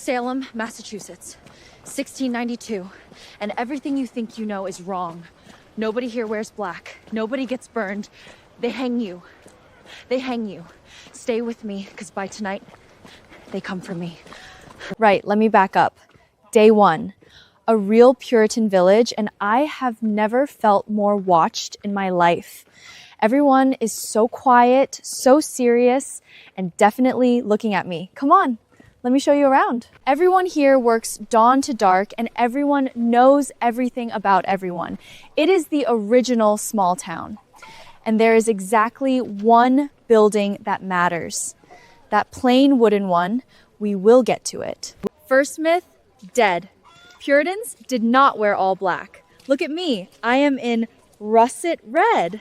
Salem, Massachusetts, 1692. And everything you think you know is wrong. Nobody here wears black. Nobody gets burned. They hang you. They hang you. Stay with me, because by tonight, they come for me. Right, let me back up. Day one, a real Puritan village, and I have never felt more watched in my life. Everyone is so quiet, so serious, and definitely looking at me. Come on, let me show you around. Everyone here works dawn to dark, and everyone knows everything about everyone. It is the original small town. And there is exactly one building that matters. That plain wooden one. We will get to it. First myth, dead. Puritans did not wear all black. Look at me, I am in russet red.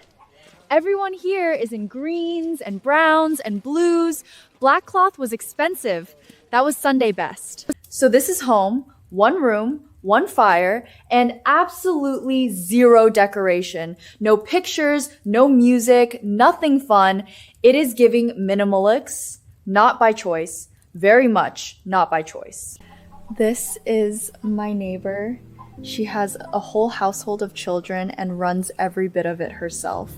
Everyone here is in greens and browns and blues. Black cloth was expensive. That was Sunday best. So this is home, one room, one fire, and absolutely zero decoration. No pictures, no music, nothing fun. It is giving minimalist, not by choice, very much not by choice. This is my neighbor. She has a whole household of children and runs every bit of it herself.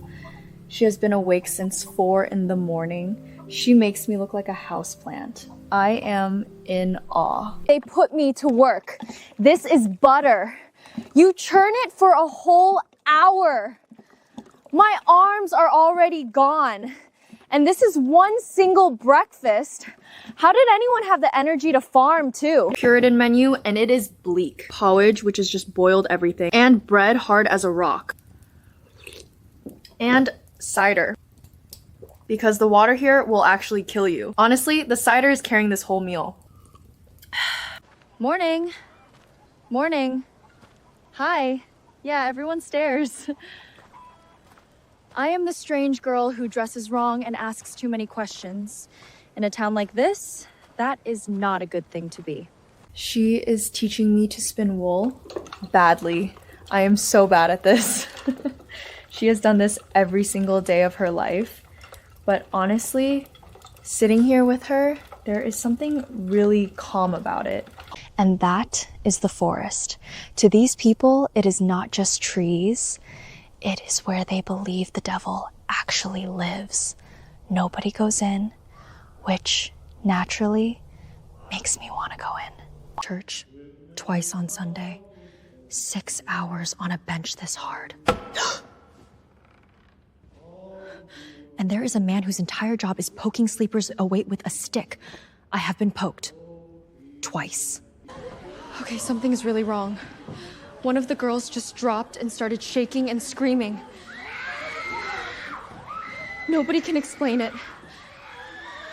She has been awake since 4 in the morning. She makes me look like a houseplant. I am in awe. They put me to work. This is butter. You churn it for a whole hour. My arms are already gone. And this is one single breakfast. How did anyone have the energy to farm too? Puritan menu, and it is bleak. Porridge, which is just boiled everything, and bread hard as a rock. And cider. Because the water here will actually kill you. Honestly, the cider is carrying this whole meal. Morning. Morning. Hi. Yeah, everyone stares. I am the strange girl who dresses wrong and asks too many questions. In a town like this, that is not a good thing to be. She is teaching me to spin wool badly. I am so bad at this. She has done this every single day of her life. But honestly, sitting here with her, there is something really calm about it. And that is the forest. To these people, it is not just trees. It is where they believe the devil actually lives. Nobody goes in, which naturally makes me want to go in. Church, twice on Sunday, 6 hours on a bench this hard. And there is a man whose entire job is poking sleepers awake with a stick. I have been poked. Twice. Okay, something is really wrong. One of the girls just dropped and started shaking and screaming. Nobody can explain it.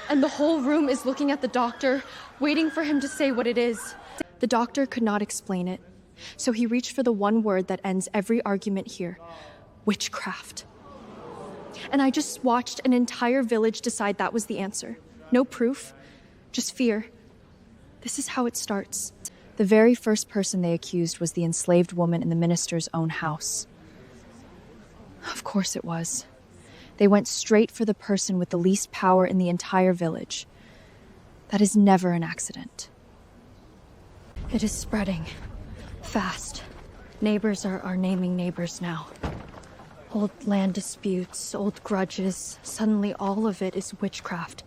And the whole room is looking at the doctor, waiting for him to say what it is. The doctor could not explain it. So he reached for the one word that ends every argument here. Witchcraft. And I just watched an entire village decide that was the answer. No proof, just fear. This is how it starts. The very first person they accused was the enslaved woman in the minister's own house. Of course it was. They went straight for the person with the least power in the entire village. That is never an accident. It is spreading. Fast. Neighbors are naming neighbors now. Old land disputes, old grudges, suddenly all of it is witchcraft.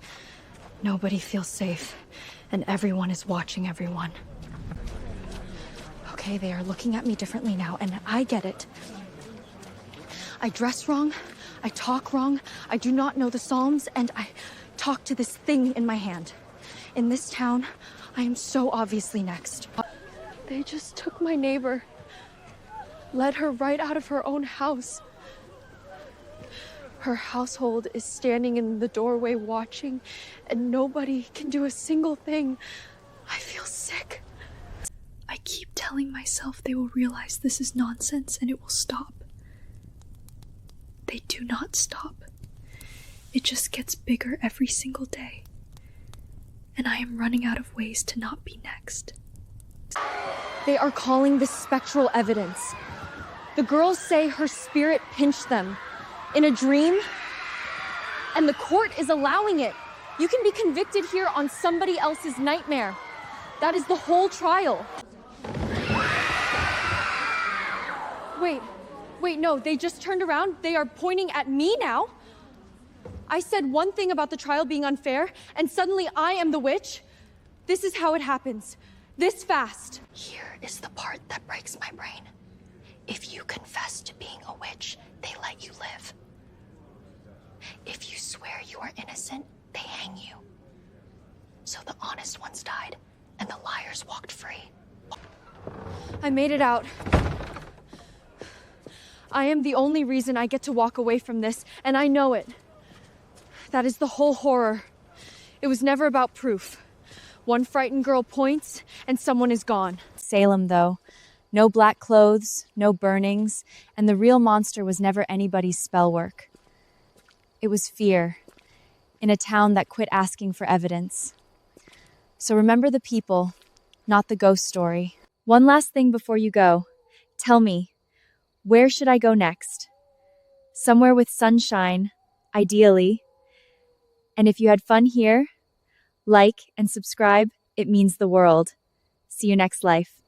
Nobody feels safe, and everyone is watching everyone. Okay, they are looking at me differently now, and I get it. I dress wrong, I talk wrong, I do not know the Psalms, and I talk to this thing in my hand. In this town, I am so obviously next. They just took my neighbor, led her right out of her own house. Her household is standing in the doorway watching, and nobody can do a single thing. I feel sick. I keep telling myself they will realize this is nonsense and it will stop. They do not stop. It just gets bigger every single day. And I am running out of ways to not be next. They are calling this spectral evidence. The girls say her spirit pinched them in a dream, and the court is allowing it. You can be convicted here on somebody else's nightmare. That is the whole trial. Wait, no, they just turned around. They are pointing at me now. I said one thing about the trial being unfair, and suddenly I am the witch. This is how it happens. This fast. Here is the part that breaks my brain. If you confess to being a witch, they let you live. If you swear you are innocent, they hang you. So the honest ones died, and the liars walked free. I made it out. I am the only reason I get to walk away from this, and I know it. That is the whole horror. It was never about proof. One frightened girl points, and someone is gone. Salem, though. No black clothes, no burnings, and the real monster was never anybody's spell work. It was fear, in a town that quit asking for evidence. So remember the people, not the ghost story. One last thing before you go. Tell me, where should I go next? Somewhere with sunshine, ideally. And if you had fun here, like and subscribe, it means the world. See you next life.